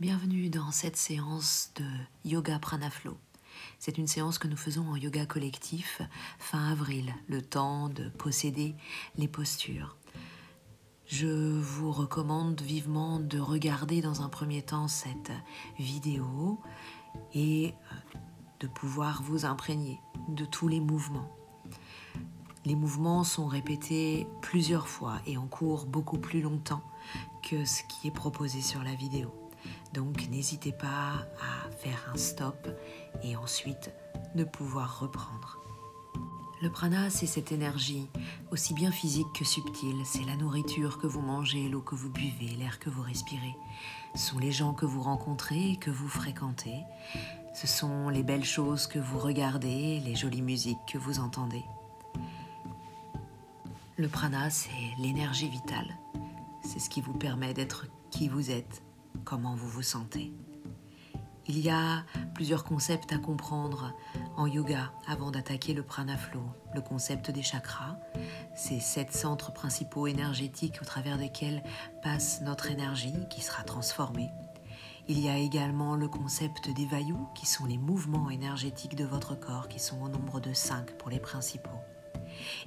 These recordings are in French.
Bienvenue dans cette séance de Yoga Prana Flow. C'est une séance que nous faisons en yoga collectif fin avril, le temps de posséder les postures. Je vous recommande vivement de regarder dans un premier temps cette vidéo et de pouvoir vous imprégner de tous les mouvements. Les mouvements sont répétés plusieurs fois et en cours beaucoup plus longtemps que ce qui est proposé sur la vidéo. Donc n'hésitez pas à faire un stop et ensuite de pouvoir reprendre. Le prana, c'est cette énergie, aussi bien physique que subtile. C'est la nourriture que vous mangez, l'eau que vous buvez, l'air que vous respirez. Ce sont les gens que vous rencontrez et que vous fréquentez. Ce sont les belles choses que vous regardez, les jolies musiques que vous entendez. Le prana, c'est l'énergie vitale. C'est ce qui vous permet d'être qui vous êtes, comment vous vous sentez. Il y a plusieurs concepts à comprendre en yoga avant d'attaquer le prana flow. Le concept des chakras, c'est 7 centres principaux énergétiques au travers desquels passe notre énergie qui sera transformée. Il y a également le concept des vayus, qui sont les mouvements énergétiques de votre corps, qui sont au nombre de 5 pour les principaux.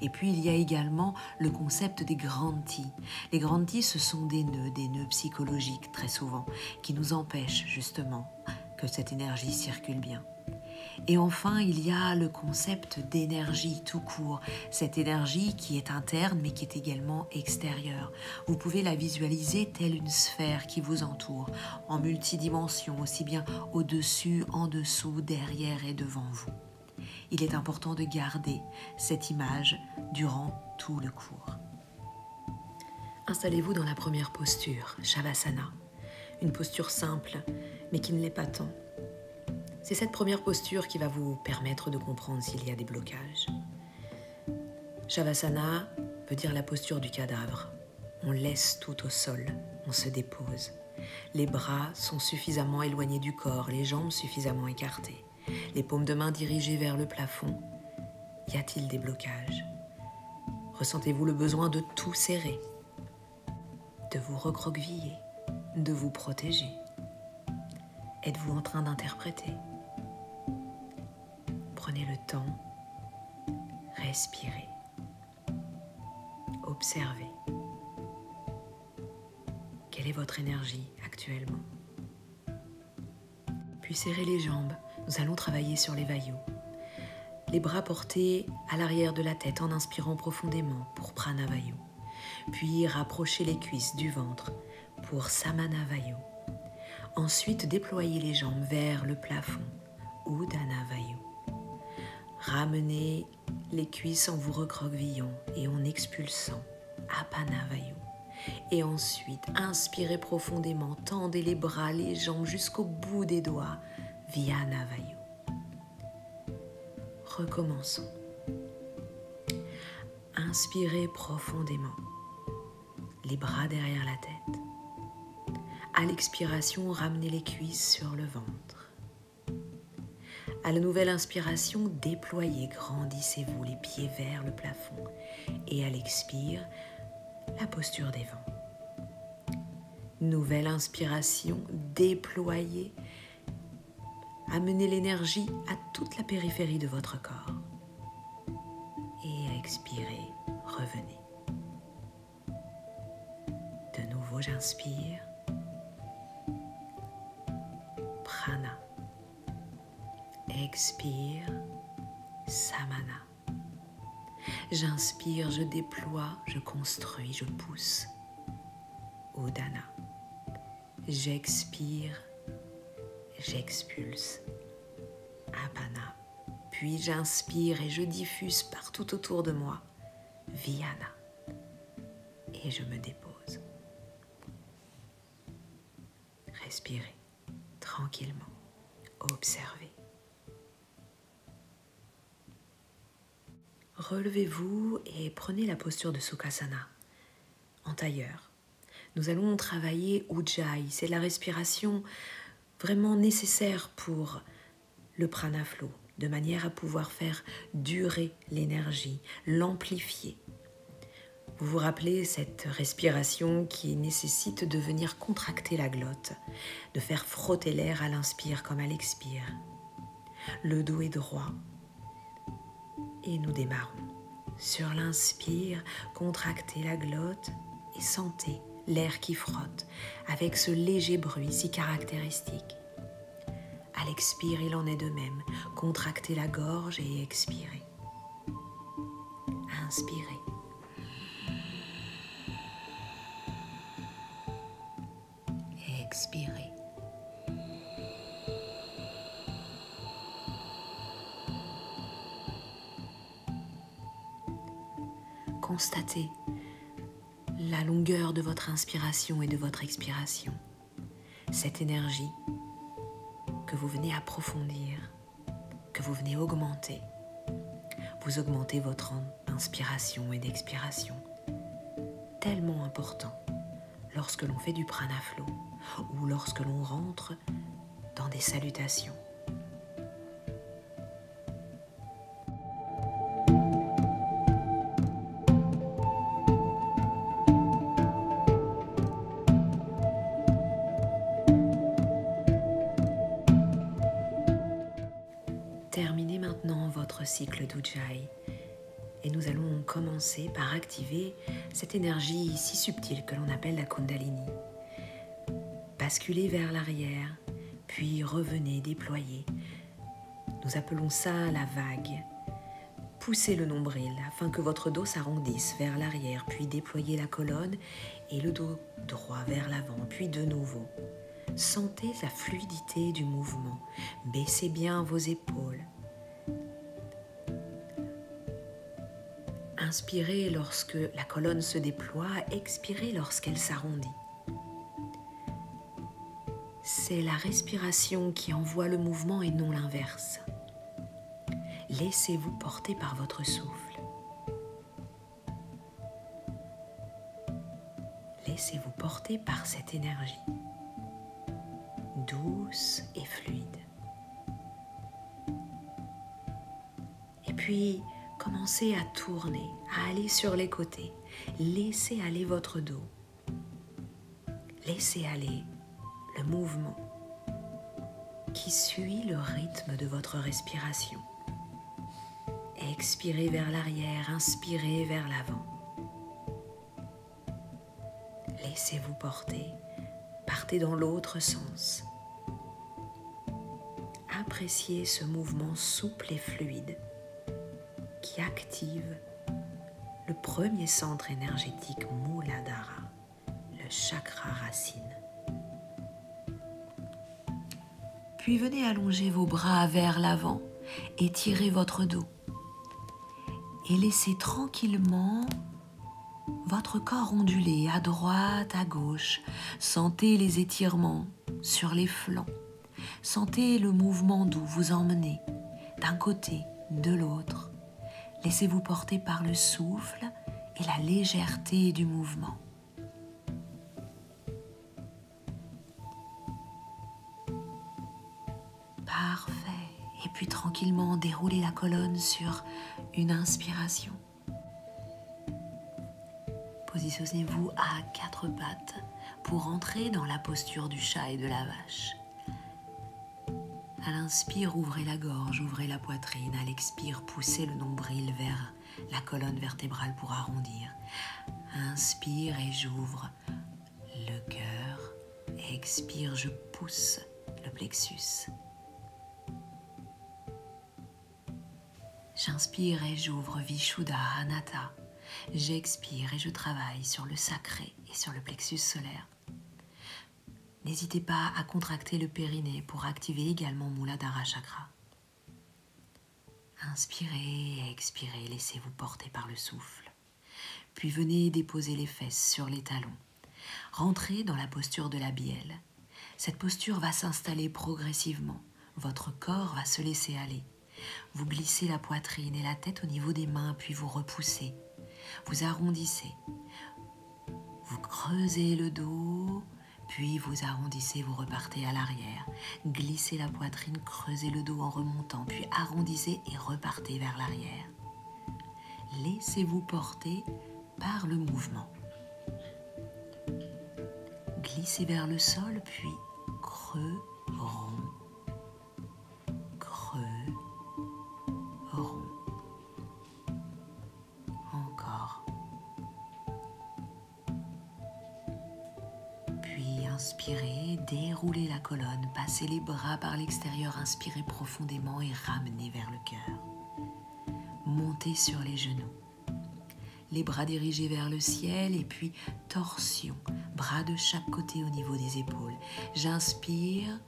Et puis il y a également le concept des granthis. Les granthis, ce sont des nœuds psychologiques très souvent, qui nous empêchent justement que cette énergie circule bien. Et enfin, il y a le concept d'énergie tout court, cette énergie qui est interne mais qui est également extérieure. Vous pouvez la visualiser telle une sphère qui vous entoure, en multidimension, aussi bien au-dessus, en dessous, derrière et devant vous. Il est important de garder cette image durant tout le cours. Installez-vous dans la première posture, Shavasana, une posture simple, mais qui ne l'est pas tant. C'est cette première posture qui va vous permettre de comprendre s'il y a des blocages. Shavasana veut dire la posture du cadavre. On laisse tout au sol, on se dépose. Les bras sont suffisamment éloignés du corps, les jambes suffisamment écartées. Les paumes de main dirigées vers le plafond. Y a-t-il des blocages? Ressentez-vous le besoin de tout serrer, de vous recroqueviller, de vous protéger? Êtes-vous en train d'interpréter? Prenez le temps, respirez, observez. Quelle est votre énergie actuellement? Puis serrez les jambes. Nous allons travailler sur les vayus. Les bras portés à l'arrière de la tête en inspirant profondément pour Prana Vayu. Puis rapprochez les cuisses du ventre pour Samana Vayu. Ensuite, déployez les jambes vers le plafond, Udana Vayu. Ramenez les cuisses en vous recroquevillant et en expulsant, Apana Vayu. Et ensuite, inspirez profondément, tendez les bras, les jambes jusqu'au bout des doigts, Vyana Vayu. Recommençons. Inspirez profondément, les bras derrière la tête. À l'expiration, ramenez les cuisses sur le ventre. À la nouvelle inspiration, déployez, grandissez-vous les pieds vers le plafond. Et à l'expire, la posture des vents. Nouvelle inspiration, déployez. Amenez l'énergie à toute la périphérie de votre corps. Et à expirer, revenez. De nouveau, j'inspire. Prana. Expire. Samana. J'inspire, je déploie, je construis, je pousse. Udana. J'expire. J'expulse, Apana, puis j'inspire et je diffuse partout autour de moi, Vyana, et je me dépose. Respirez tranquillement, observez. Relevez-vous et prenez la posture de Sukhasana, en tailleur. Nous allons travailler Ujjayi, c'est la respiration vraiment nécessaire pour le prana flow, de manière à pouvoir faire durer l'énergie, l'amplifier. Vous vous rappelez cette respiration qui nécessite de venir contracter la glotte, de faire frotter l'air à l'inspire comme à l'expire. Le dos est droit et nous démarrons. Sur l'inspire, contractez la glotte et sentez l'air qui frotte avec ce léger bruit si caractéristique. À l'expire, il en est de même. Contractez la gorge et expirez. Inspirez. Expirez. Constatez la longueur de votre inspiration et de votre expiration. Cette énergie que vous venez approfondir, que vous venez augmenter. Vous augmentez votre inspiration et d'expiration. Tellement important lorsque l'on fait du prana flow ou lorsque l'on rentre dans des salutations. Terminez maintenant votre cycle d'Ujjayi et nous allons commencer par activer cette énergie si subtile que l'on appelle la Kundalini. Basculez vers l'arrière, puis revenez déployer. Nous appelons ça la vague. Poussez le nombril afin que votre dos s'arrondisse vers l'arrière, puis déployez la colonne et le dos droit vers l'avant, puis de nouveau. Sentez la fluidité du mouvement. Baissez bien vos épaules. Inspirez lorsque la colonne se déploie, expirez lorsqu'elle s'arrondit. C'est la respiration qui envoie le mouvement et non l'inverse. Laissez-vous porter par votre souffle. Laissez-vous porter par cette énergie, douce et fluide. Et puis, commencez à tourner, à aller sur les côtés. Laissez aller votre dos. Laissez aller le mouvement qui suit le rythme de votre respiration. Expirez vers l'arrière, inspirez vers l'avant. Laissez-vous porter, partez dans l'autre sens. Appréciez ce mouvement souple et fluide qui active le premier centre énergétique Muladhara, le chakra racine. Puis venez allonger vos bras vers l'avant, étirez votre dos et laissez tranquillement votre corps onduler à droite, à gauche. Sentez les étirements sur les flancs. Sentez le mouvement doux vous emmener d'un côté, de l'autre. Laissez-vous porter par le souffle et la légèreté du mouvement. Parfait. Et puis tranquillement déroulez la colonne sur une inspiration. Positionnez-vous à 4 pattes pour entrer dans la posture du chat et de la vache. À l'inspire, ouvrez la gorge, ouvrez la poitrine. À l'expire, poussez le nombril vers la colonne vertébrale pour arrondir. Inspire et j'ouvre le cœur. Expire, je pousse le plexus. J'inspire et j'ouvre Vishuddha Anatta. J'expire et je travaille sur le sacré et sur le plexus solaire. N'hésitez pas à contracter le périnée pour activer également Muladhara Chakra. Inspirez et expirez, laissez-vous porter par le souffle. Puis venez déposer les fesses sur les talons. Rentrez dans la posture de la bielle. Cette posture va s'installer progressivement. Votre corps va se laisser aller. Vous glissez la poitrine et la tête au niveau des mains, puis vous repoussez. Vous arrondissez. Vous creusez le dos, puis vous arrondissez, vous repartez à l'arrière. Glissez la poitrine, creusez le dos en remontant, puis arrondissez et repartez vers l'arrière. Laissez-vous porter par le mouvement. Glissez vers le sol, puis creux, rond, creux, rond. Encore. Puis inspirez, déroulez la colonne, passez les bras par l'extérieur, inspirez profondément et ramenez vers le cœur. Montez sur les genoux. Les bras dirigés vers le ciel et puis torsion, bras de chaque côté au niveau des épaules. J'inspire,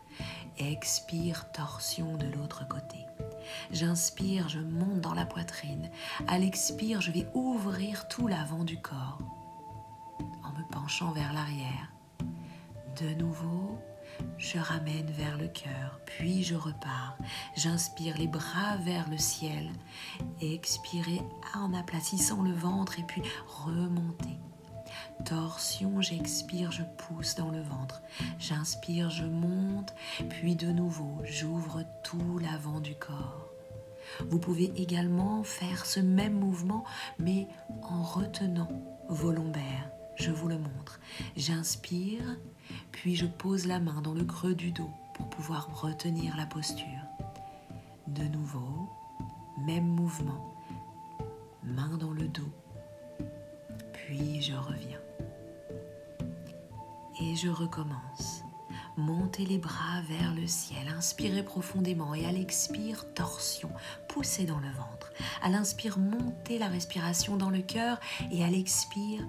expire, torsion de l'autre côté. J'inspire, je monte dans la poitrine. À l'expire, je vais ouvrir tout l'avant du corps en me penchant vers l'arrière. De nouveau, je ramène vers le cœur, puis je repars. J'inspire les bras vers le ciel. Expirez en aplatissant le ventre et puis remontez. Torsion, j'expire, je pousse dans le ventre. J'inspire, je monte, puis de nouveau, j'ouvre tout l'avant du corps. Vous pouvez également faire ce même mouvement, mais en retenant vos lombaires. Je vous le montre. J'inspire, puis je pose la main dans le creux du dos pour pouvoir retenir la posture. De nouveau, même mouvement, main dans le dos, puis je reviens. Et je recommence. Montez les bras vers le ciel, inspirez profondément et à l'expire, torsion, poussez dans le ventre. À l'inspire, montez la respiration dans le cœur et à l'expire,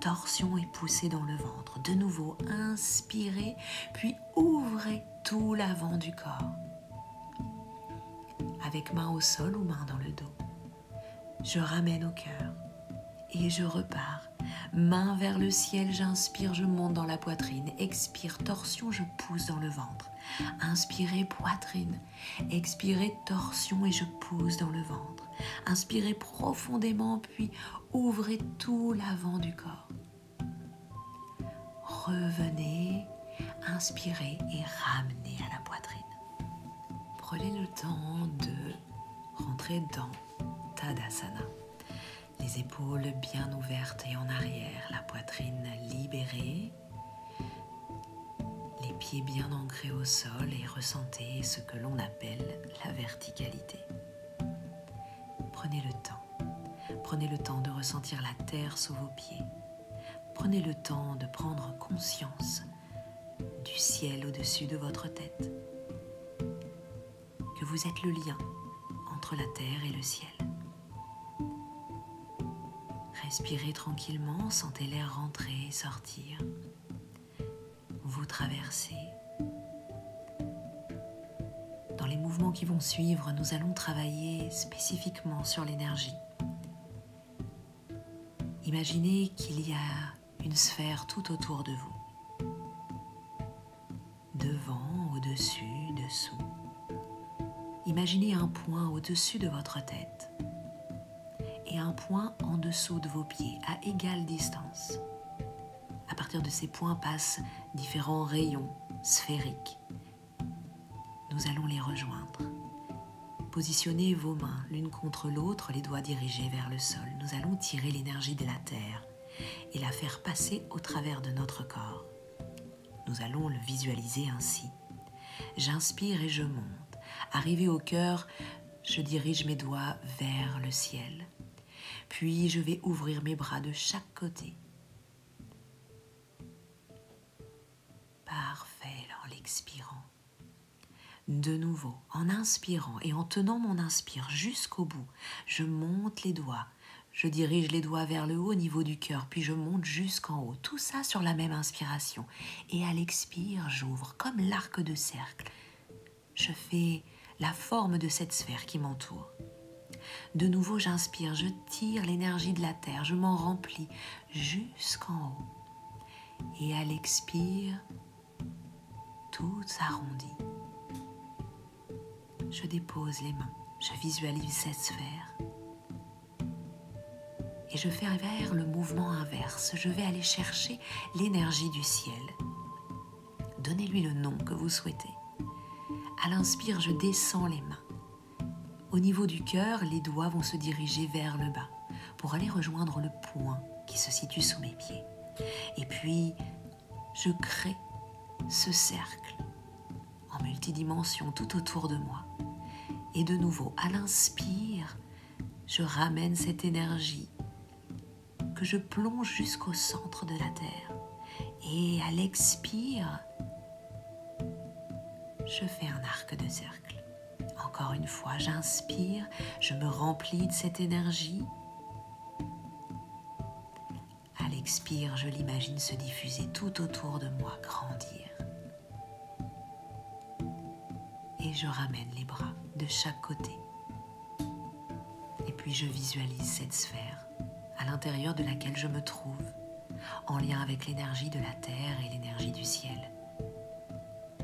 torsion et poussez dans le ventre. De nouveau, inspirez, puis ouvrez tout l'avant du corps. Avec main au sol ou main dans le dos. Je ramène au cœur et je repars. Main vers le ciel, j'inspire, je monte dans la poitrine. Expire, torsion, je pousse dans le ventre. Inspirez, poitrine. Expirez, torsion et je pousse dans le ventre. Inspirez profondément, puis ouvrez tout l'avant du corps. Revenez, inspirez et ramenez à la poitrine. Prenez le temps de rentrer dans Tadasana. Les épaules bien ouvertes et en arrière, la poitrine libérée, les pieds bien ancrés au sol et ressentez ce que l'on appelle la verticalité. Prenez le temps. Prenez le temps de ressentir la terre sous vos pieds. Prenez le temps de prendre conscience du ciel au-dessus de votre tête. Que vous êtes le lien entre la terre et le ciel. Respirez tranquillement, sentez l'air rentrer et sortir. Vous traversez. Dans les mouvements qui vont suivre, nous allons travailler spécifiquement sur l'énergie. Imaginez qu'il y a une sphère tout autour de vous. Devant, au-dessus, dessous. Imaginez un point au-dessus de votre tête et un point en dessous de vos pieds à égale distance. À partir de ces points passent différents rayons sphériques. Nous allons les rejoindre. Positionnez vos mains l'une contre l'autre, les doigts dirigés vers le sol. Nous allons tirer l'énergie de la terre et la faire passer au travers de notre corps. Nous allons le visualiser ainsi. J'inspire et je monte. Arrivé au cœur, je dirige mes doigts vers le ciel. Puis je vais ouvrir mes bras de chaque côté. Parfait, en l'expirant. De nouveau, en inspirant et en tenant mon inspire jusqu'au bout, je monte les doigts. Je dirige les doigts vers le haut au niveau du cœur, puis je monte jusqu'en haut. Tout ça sur la même inspiration. Et à l'expire, j'ouvre comme l'arc de cercle. Je fais la forme de cette sphère qui m'entoure. De nouveau, j'inspire, je tire l'énergie de la terre, je m'en remplis jusqu'en haut. Et à l'expire, tout s'arrondit. Je dépose les mains, je visualise cette sphère. Et je fais vers le mouvement inverse. Je vais aller chercher l'énergie du ciel. Donnez-lui le nom que vous souhaitez. À l'inspire, je descends les mains. Au niveau du cœur, les doigts vont se diriger vers le bas pour aller rejoindre le point qui se situe sous mes pieds. Et puis, je crée ce cercle en multidimension tout autour de moi. Et de nouveau, à l'inspire, je ramène cette énergie que je plonge jusqu'au centre de la Terre. Et à l'expire, je fais un arc de cercle. Encore une fois, j'inspire, je me remplis de cette énergie. À l'expire, je l'imagine se diffuser tout autour de moi, grandir. Et je ramène les bras de chaque côté. Et puis je visualise cette sphère à l'intérieur de laquelle je me trouve, en lien avec l'énergie de la terre et l'énergie du ciel.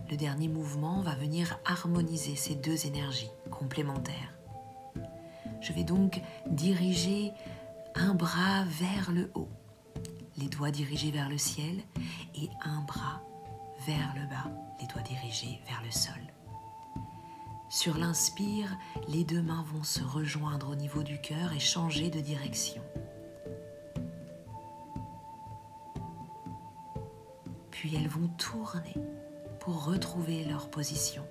Le dernier mouvement va venir harmoniser ces deux énergies complémentaires. Je vais donc diriger un bras vers le haut, les doigts dirigés vers le ciel, et un bras vers le bas, les doigts dirigés vers le sol. Sur l'inspire, les deux mains vont se rejoindre au niveau du cœur et changer de direction. Puis elles vont tourner pour retrouver leur position.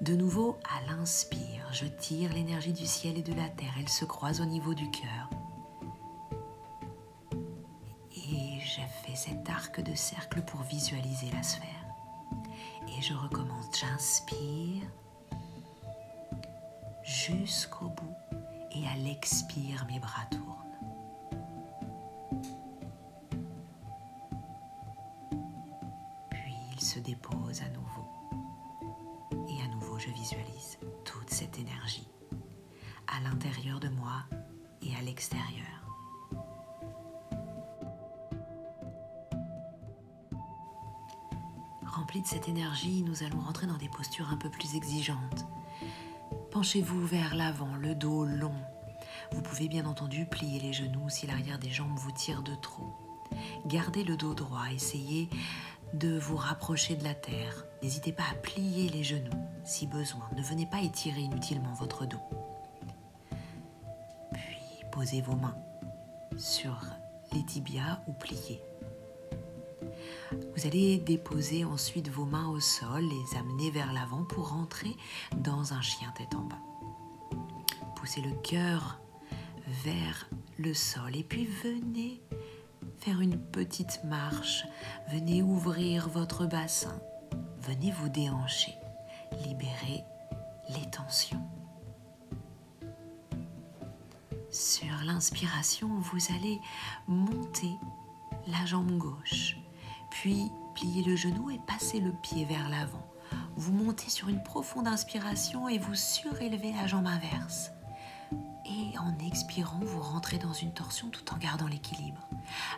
De nouveau, à l'inspire, je tire l'énergie du ciel et de la terre. Elles se croisent au niveau du cœur. Et je fais cet arc de cercle pour visualiser la sphère. Et je recommence. J'inspire jusqu'au bout et à l'expire, mes bras tournent. Puis ils se déposent à nouveau. Et à nouveau, je visualise toute cette énergie à l'intérieur de moi et à l'extérieur. Remplis de cette énergie, nous allons rentrer dans des postures un peu plus exigeantes. Penchez-vous vers l'avant, le dos long. Vous pouvez bien entendu plier les genoux si l'arrière des jambes vous tire de trop. Gardez le dos droit, essayez de vous rapprocher de la terre. N'hésitez pas à plier les genoux si besoin. Ne venez pas étirer inutilement votre dos. Puis posez vos mains sur les tibias ou pliés. Vous allez déposer ensuite vos mains au sol, les amener vers l'avant pour rentrer dans un chien tête en bas. Poussez le cœur vers le sol et puis venez faire une petite marche. Venez ouvrir votre bassin. Venez vous déhancher. Libérez les tensions. Sur l'inspiration, vous allez monter la jambe gauche. Puis, pliez le genou et passez le pied vers l'avant. Vous montez sur une profonde inspiration et vous surélevez la jambe inverse. Et en expirant, vous rentrez dans une torsion tout en gardant l'équilibre.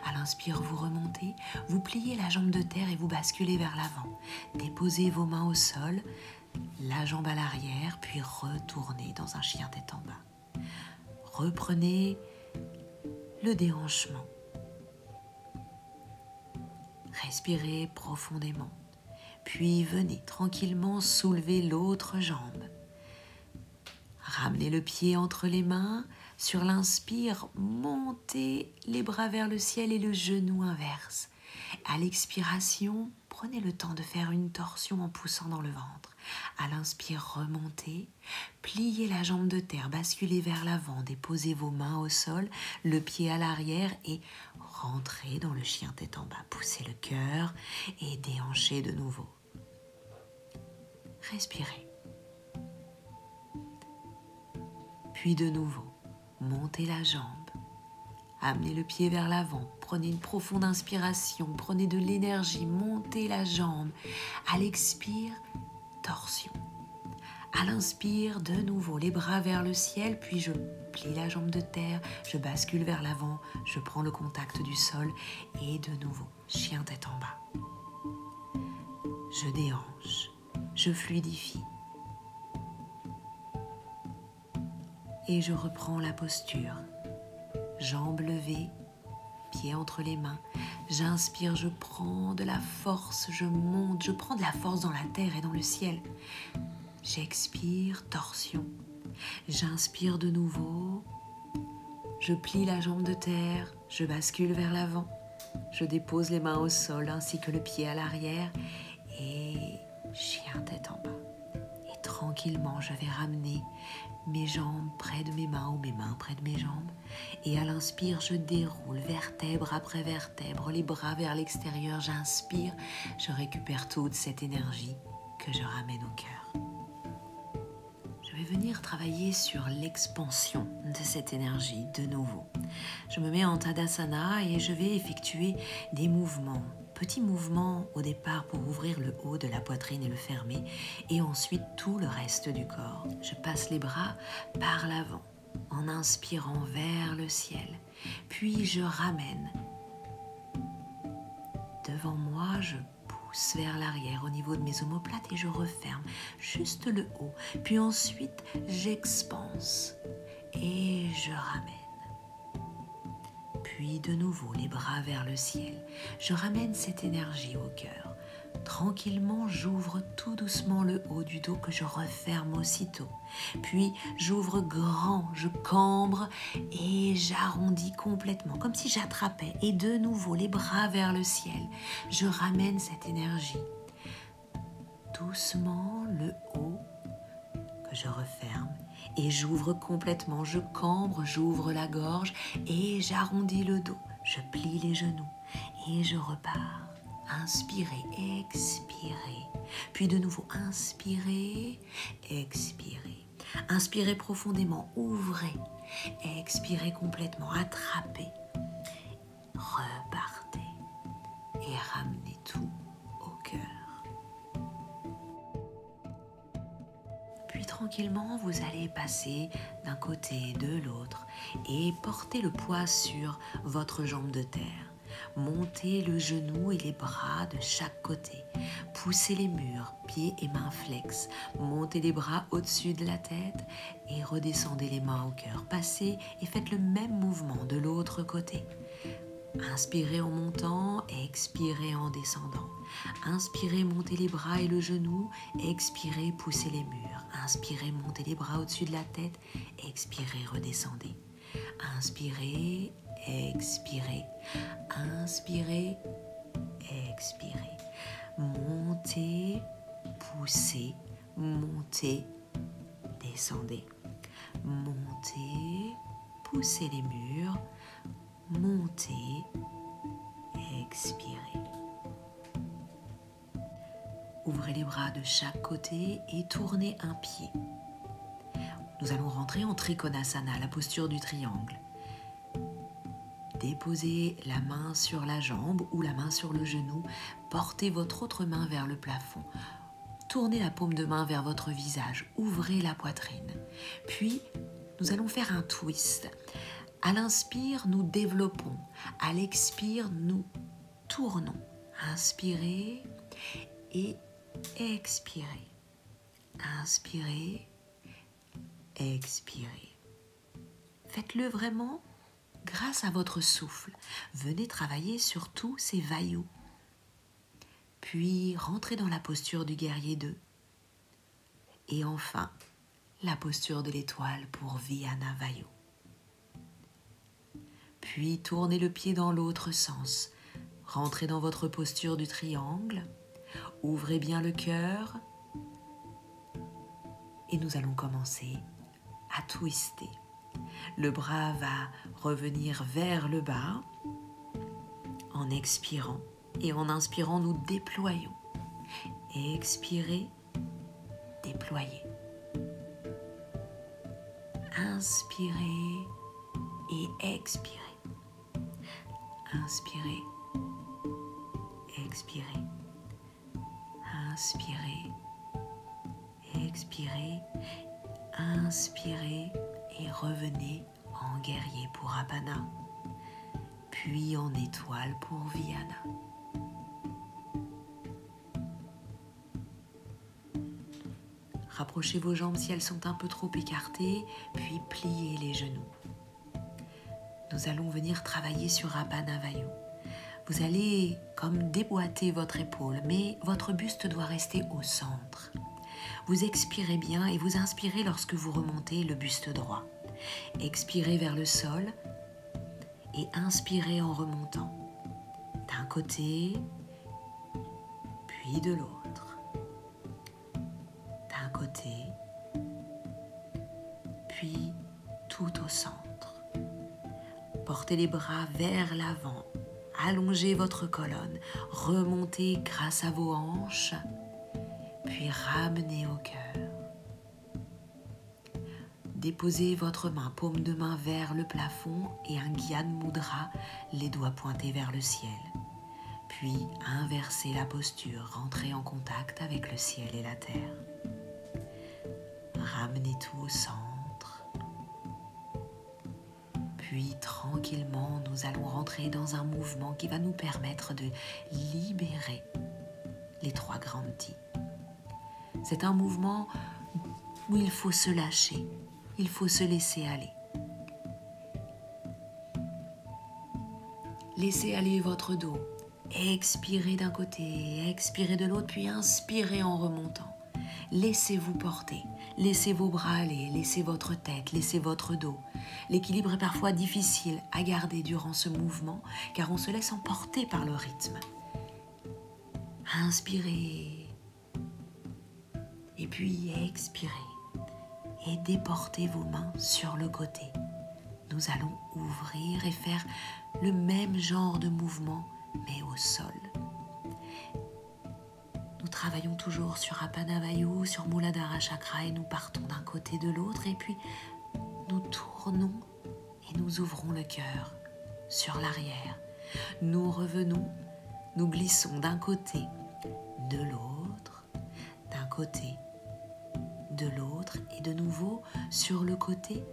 À l'inspire, vous remontez, vous pliez la jambe de terre et vous basculez vers l'avant. Déposez vos mains au sol, la jambe à l'arrière, puis retournez dans un chien tête en bas. Reprenez le déhanchement. Respirez profondément, puis venez tranquillement soulever l'autre jambe. Ramenez le pied entre les mains. Sur l'inspire, montez les bras vers le ciel et le genou inverse. À l'expiration, prenez le temps de faire une torsion en poussant dans le ventre. À l'inspire, remontez, pliez la jambe de terre, basculez vers l'avant, déposez vos mains au sol, le pied à l'arrière et rentrez dans le chien tête en bas. Poussez le cœur et déhanchez de nouveau. Respirez. Puis de nouveau, montez la jambe. Amenez le pied vers l'avant, prenez une profonde inspiration, prenez de l'énergie, montez la jambe. À l'expire, torsion. À l'inspire, de nouveau, les bras vers le ciel, puis je plie la jambe de terre, je bascule vers l'avant, je prends le contact du sol et de nouveau, chien tête en bas. Je déhanche, je fluidifie. Et je reprends la posture. Jambes levées, pieds entre les mains. J'inspire, je prends de la force, je monte, je prends de la force dans la terre et dans le ciel. J'expire, torsion. J'inspire de nouveau. Je plie la jambe de terre, Je bascule vers l'avant. Je dépose les mains au sol ainsi que le pied à l'arrière et chien tête en bas. Et tranquillement, je vais ramener mes jambes près de mes mains ou mes mains près de mes jambes. Et à l'inspire, je déroule vertèbre après vertèbre, les bras vers l'extérieur. J'inspire, je récupère toute cette énergie que je ramène au cœur. Je vais venir travailler sur l'expansion de cette énergie de nouveau. Je me mets en Tadasana et je vais effectuer des mouvements, petits mouvements au départ pour ouvrir le haut de la poitrine et le fermer, et ensuite tout le reste du corps. Je passe les bras par l'avant en inspirant vers le ciel, puis je ramène. Devant moi, je pousse vers l'arrière au niveau de mes omoplates et je referme juste le haut. Puis ensuite, j'expanse et je ramène. Puis de nouveau, les bras vers le ciel. Je ramène cette énergie au cœur. Tranquillement, j'ouvre tout doucement le haut du dos que je referme aussitôt. Puis j'ouvre grand, je cambre et j'arrondis complètement, comme si j'attrapais. Et de nouveau, les bras vers le ciel. Je ramène cette énergie. Doucement, le haut que je referme. Et j'ouvre complètement, je cambre, j'ouvre la gorge et j'arrondis le dos. Je plie les genoux et je repars. Inspirez, expirez. Puis de nouveau, inspirez, expirez. Inspirez profondément, ouvrez. Expirez complètement, attrapez. Repartez et ramenez tout au cœur. Puis tranquillement, vous allez passer d'un côté, de l'autre et porter le poids sur votre jambe de terre. Montez le genou et les bras de chaque côté. Poussez les murs, pieds et mains flex. Montez les bras au-dessus de la tête et redescendez les mains au cœur. Passez et faites le même mouvement de l'autre côté. Inspirez en montant, expirez en descendant. Inspirez, montez les bras et le genou. Expirez, poussez les murs. Inspirez, montez les bras au-dessus de la tête. Expirez, redescendez. Inspirez, expirez. Inspirez, expirez. Montez, poussez, montez, descendez. Montez, poussez les murs. Montez, expirez. Ouvrez les bras de chaque côté et tournez un pied. Nous allons rentrer en Trikonasana, la posture du triangle. Déposez la main sur la jambe ou la main sur le genou. Portez votre autre main vers le plafond. Tournez la paume de main vers votre visage. Ouvrez la poitrine. Puis, nous allons faire un twist. À l'inspire, nous développons. À l'expire, nous tournons. Inspirez et expirez. Inspirez, expirez. Faites-le vraiment grâce à votre souffle. Venez travailler sur tous ces vayus. Puis rentrez dans la posture du guerrier 2. Et enfin, la posture de l'étoile pour Vihana Vayu. Puis tournez le pied dans l'autre sens. Rentrez dans votre posture du triangle. Ouvrez bien le cœur. Et nous allons commencer à twister. Le bras va revenir vers le bas en expirant. Et en inspirant, nous déployons. Expirez, déployez. Inspirez et expirez. Inspirez, expirez. Inspirez, expirez. Inspirez et revenez en guerrier pour Apana, puis en étoile pour Vihana. Rapprochez vos jambes si elles sont un peu trop écartées, puis pliez les genoux. Nous allons venir travailler sur Apana Vayu. Vous allez comme déboîter votre épaule, mais votre buste doit rester au centre. Vous expirez bien et vous inspirez lorsque vous remontez le buste droit. Expirez vers le sol et inspirez en remontant. D'un côté, puis de l'autre. D'un côté, puis tout au centre. Portez les bras vers l'avant. Allongez votre colonne. Remontez grâce à vos hanches, puis ramenez au cœur. Déposez votre main, paume de main vers le plafond et un Gyan Mudra, les doigts pointés vers le ciel. Puis inversez la posture, rentrez en contact avec le ciel et la terre. Ramenez tout au centre. Puis tranquillement, nous allons rentrer dans un mouvement qui va nous permettre de libérer les trois grandes Ti. C'est un mouvement où il faut se lâcher, il faut se laisser aller. Laissez aller votre dos. Expirez d'un côté, expirez de l'autre, puis inspirez en remontant. Laissez-vous porter, laissez vos bras aller, laissez votre tête, laissez votre dos. L'équilibre est parfois difficile à garder durant ce mouvement, car on se laisse emporter par le rythme. Inspirez, et puis expirez, et déportez vos mains sur le côté. Nous allons ouvrir et faire le même genre de mouvement, mais au sol. Nous travaillons toujours sur Apana Vayu, sur Muladhara Chakra, et nous partons d'un côté de l'autre, et puis nous tournons et nous ouvrons le cœur sur l'arrière. Nous revenons, nous glissons d'un côté, de l'autre, d'un côté, de l'autre, et de nouveau sur le côté,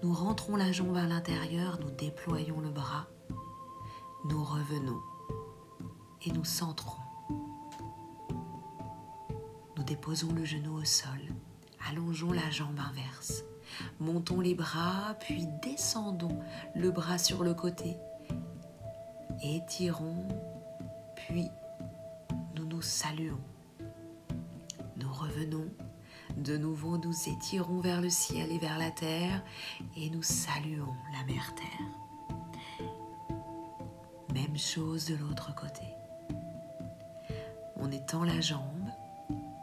nous rentrons la jambe à l'intérieur, nous déployons le bras, nous revenons et nous centrons. Nous déposons le genou au sol, allongeons la jambe inverse, montons les bras, puis descendons le bras sur le côté, étirons, puis nous nous saluons. Nous revenons, de nouveau nous étirons vers le ciel et vers la terre et nous saluons la mère terre. Même chose de l'autre côté. On étend la jambe,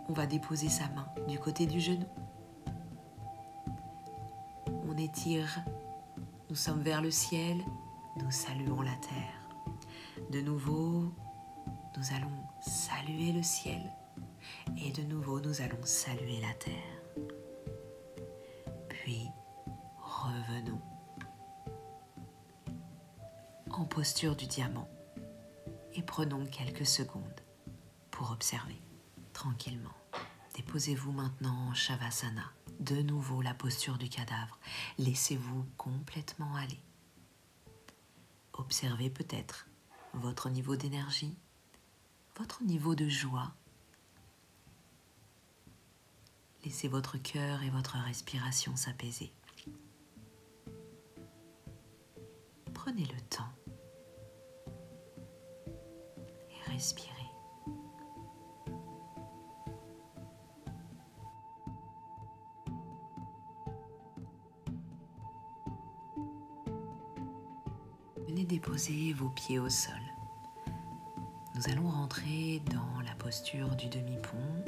on va déposer sa main du côté du genou. On étire, nous sommes vers le ciel, nous saluons la terre. De nouveau, nous allons saluer le ciel et de nouveau nous allons saluer la terre. Puis revenons en posture du diamant et prenons quelques secondes pour observer tranquillement. Déposez-vous maintenant en Shavasana, de nouveau la posture du cadavre. Laissez-vous complètement aller. Observez peut-être votre niveau d'énergie, votre niveau de joie. Laissez votre cœur et votre respiration s'apaiser. Prenez le temps et respirez. Venez déposer vos pieds au sol. Nous allons rentrer dans la posture du demi-pont.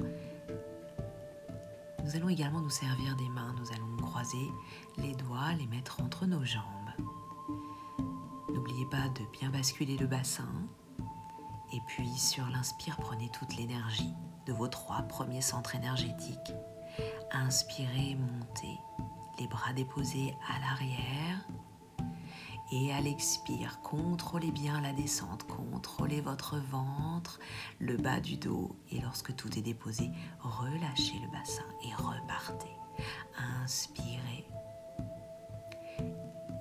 Nous allons également nous servir des mains. Nous allons croiser les doigts, les mettre entre nos jambes. N'oubliez pas de bien basculer le bassin. Et puis sur l'inspire, prenez toute l'énergie de vos 3 premiers centres énergétiques. Inspirez, montez, les bras déposés à l'arrière. Et à l'expire, contrôlez bien la descente, contrôlez votre ventre, le bas du dos. Et lorsque tout est déposé, relâchez le bassin et repartez. Inspirez.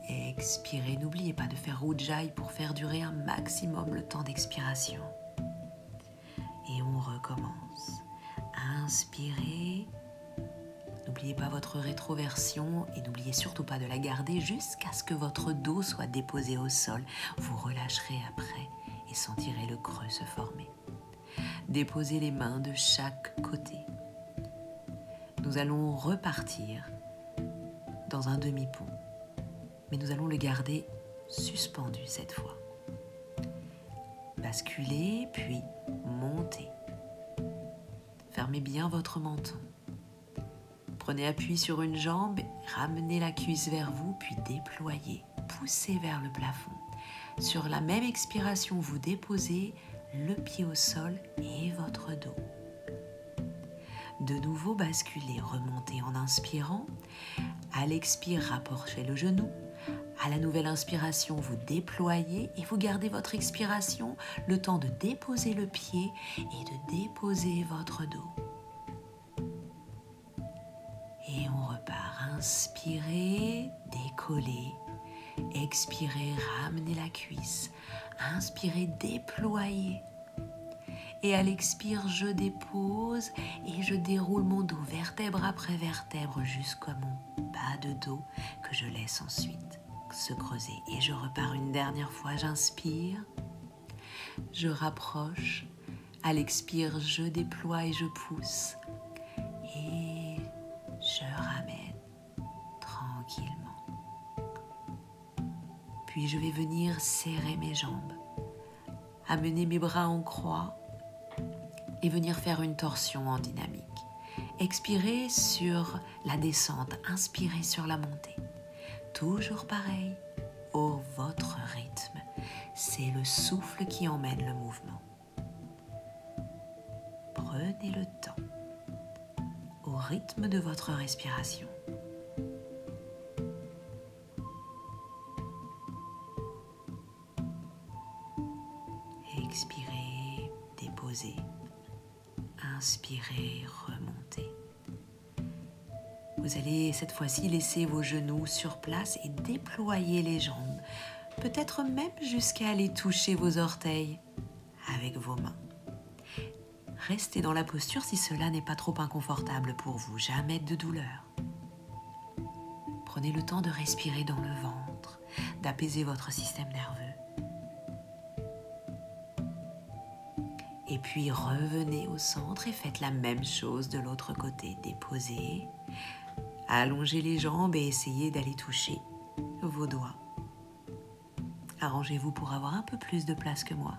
Expirez. N'oubliez pas de faire Ujjayi pour faire durer un maximum le temps d'expiration. Et on recommence. Inspirez. N'oubliez pas votre rétroversion et n'oubliez surtout pas de la garder jusqu'à ce que votre dos soit déposé au sol. Vous relâcherez après et sentirez le creux se former. Déposez les mains de chaque côté. Nous allons repartir dans un demi-pont, mais nous allons le garder suspendu cette fois. Basculez, puis montez. Fermez bien votre menton. Prenez appui sur une jambe, ramenez la cuisse vers vous, puis déployez, poussez vers le plafond. Sur la même expiration, vous déposez le pied au sol et votre dos. De nouveau, basculez, remontez en inspirant. À l'expire, rapprochez le genou. À la nouvelle inspiration, vous déployez et vous gardez votre expiration, le temps de déposer le pied et de déposer votre dos. Et on repart. Inspirez, décollez. Expirez, ramenez la cuisse. Inspirez, déployez. Et à l'expire, je dépose et je déroule mon dos vertèbre après vertèbre jusqu'à mon bas de dos que je laisse ensuite se creuser. Et je repars une dernière fois, j'inspire, je rapproche. À l'expire, je déploie et je pousse. Et je ramène tranquillement. Puis je vais venir serrer mes jambes, amener mes bras en croix et venir faire une torsion en dynamique. Expirez sur la descente, inspirez sur la montée. Toujours pareil, au votre rythme. C'est le souffle qui emmène le mouvement. Prenez le temps, au rythme de votre respiration. Expirez, déposez. Inspirez, remontez. Vous allez cette fois-ci laisser vos genoux sur place et déployer les jambes, peut-être même jusqu'à aller toucher vos orteils avec vos mains. Restez dans la posture si cela n'est pas trop inconfortable pour vous, jamais de douleur. Prenez le temps de respirer dans le ventre, d'apaiser votre système nerveux. Et puis revenez au centre et faites la même chose de l'autre côté. Déposez, allongez les jambes et essayez d'aller toucher vos doigts. Arrangez-vous pour avoir un peu plus de place que moi.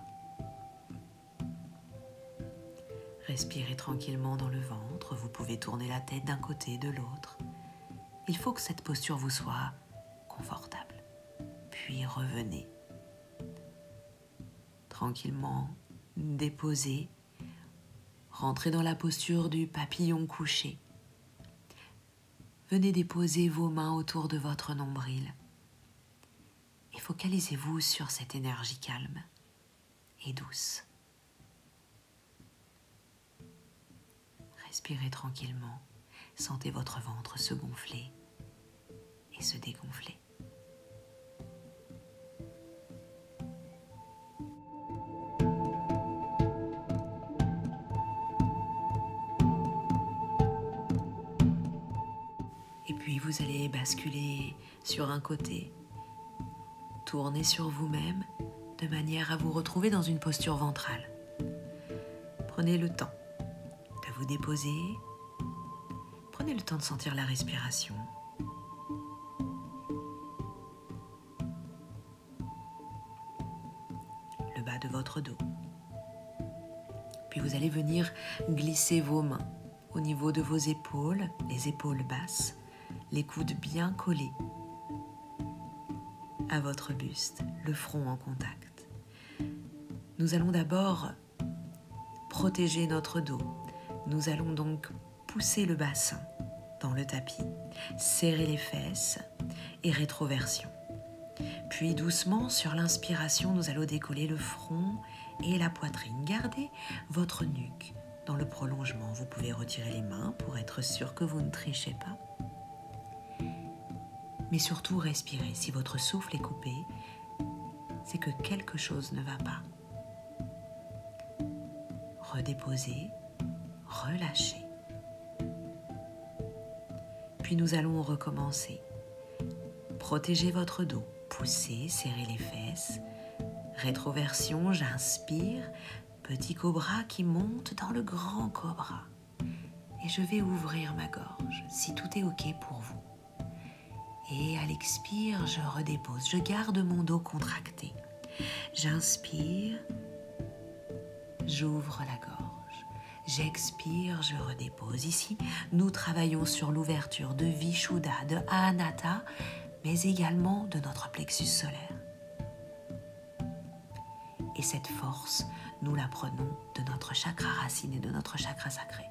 Respirez tranquillement dans le ventre. Vous pouvez tourner la tête d'un côté et de l'autre. Il faut que cette posture vous soit confortable. Puis revenez. Tranquillement, déposez. Rentrez dans la posture du papillon couché. Venez déposer vos mains autour de votre nombril. Et focalisez-vous sur cette énergie calme et douce. Respirez tranquillement. Sentez votre ventre se gonfler et se dégonfler. Et puis vous allez basculer sur un côté, tourner sur vous-même de manière à vous retrouver dans une posture ventrale. Prenez le temps de vous déposer. Prenez le temps de sentir la respiration. Le bas de votre dos. Puis vous allez venir glisser vos mains au niveau de vos épaules, les épaules basses, les coudes bien collés à votre buste, le front en contact. Nous allons d'abord protéger notre dos. Nous allons donc pousser le bassin dans le tapis, serrer les fesses et rétroversion. Puis doucement, sur l'inspiration, nous allons décoller le front et la poitrine. Gardez votre nuque dans le prolongement. Vous pouvez retirer les mains pour être sûr que vous ne trichez pas. Mais surtout, respirez. Si votre souffle est coupé, c'est que quelque chose ne va pas. Redéposez, relâchez. Puis nous allons recommencer. Protégez votre dos, poussez, serrez les fesses. Rétroversion, j'inspire, petit cobra qui monte dans le grand cobra. Et je vais ouvrir ma gorge, si tout est OK pour vous. Et à l'expire, je redépose. Je garde mon dos contracté. J'inspire, j'ouvre la gorge. J'expire, je redépose. Ici, nous travaillons sur l'ouverture de Vishuddha, de Anahata, mais également de notre plexus solaire. Et cette force, nous la prenons de notre chakra racine et de notre chakra sacré.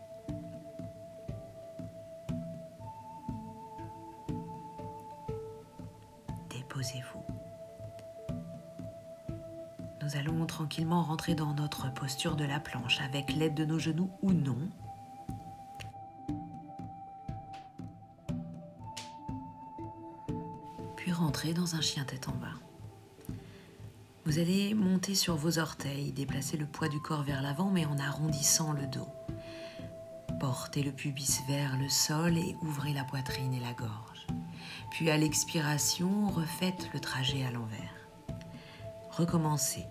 Déposez-vous. Nous allons tranquillement rentrer dans notre posture de la planche avec l'aide de nos genoux ou non. Puis rentrer dans un chien tête en bas. Vous allez monter sur vos orteils, déplacer le poids du corps vers l'avant mais en arrondissant le dos. Portez le pubis vers le sol et ouvrez la poitrine et la gorge. Puis à l'expiration, refaites le trajet à l'envers. Recommencez.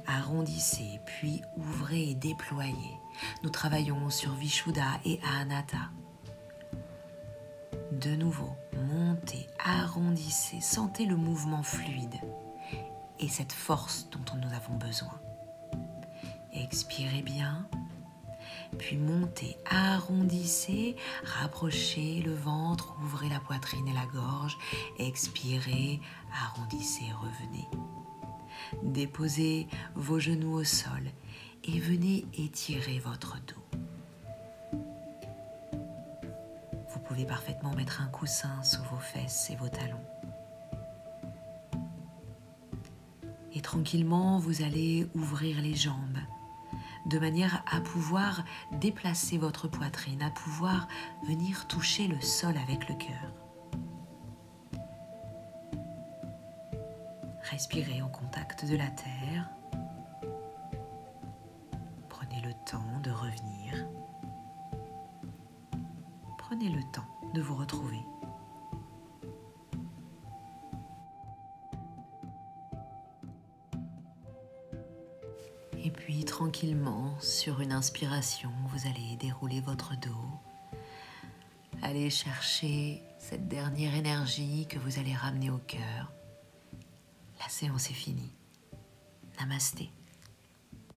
Arrondissez, puis ouvrez et déployez. Nous travaillons sur Vishuddha et Anahata. De nouveau, montez, arrondissez, sentez le mouvement fluide et cette force dont nous avons besoin. Expirez bien, puis montez, arrondissez, rapprochez le ventre, ouvrez la poitrine et la gorge, expirez, arrondissez, revenez. Déposez vos genoux au sol et venez étirer votre dos. Vous pouvez parfaitement mettre un coussin sous vos fesses et vos talons. Et tranquillement, vous allez ouvrir les jambes de manière à pouvoir déplacer votre poitrine, à pouvoir venir toucher le sol avec le cœur. Respirez au contact de la terre. Prenez le temps de revenir. Prenez le temps de vous retrouver. Et puis tranquillement, sur une inspiration, vous allez dérouler votre dos. Allez chercher cette dernière énergie que vous allez ramener au cœur. La séance est finie. Namasté.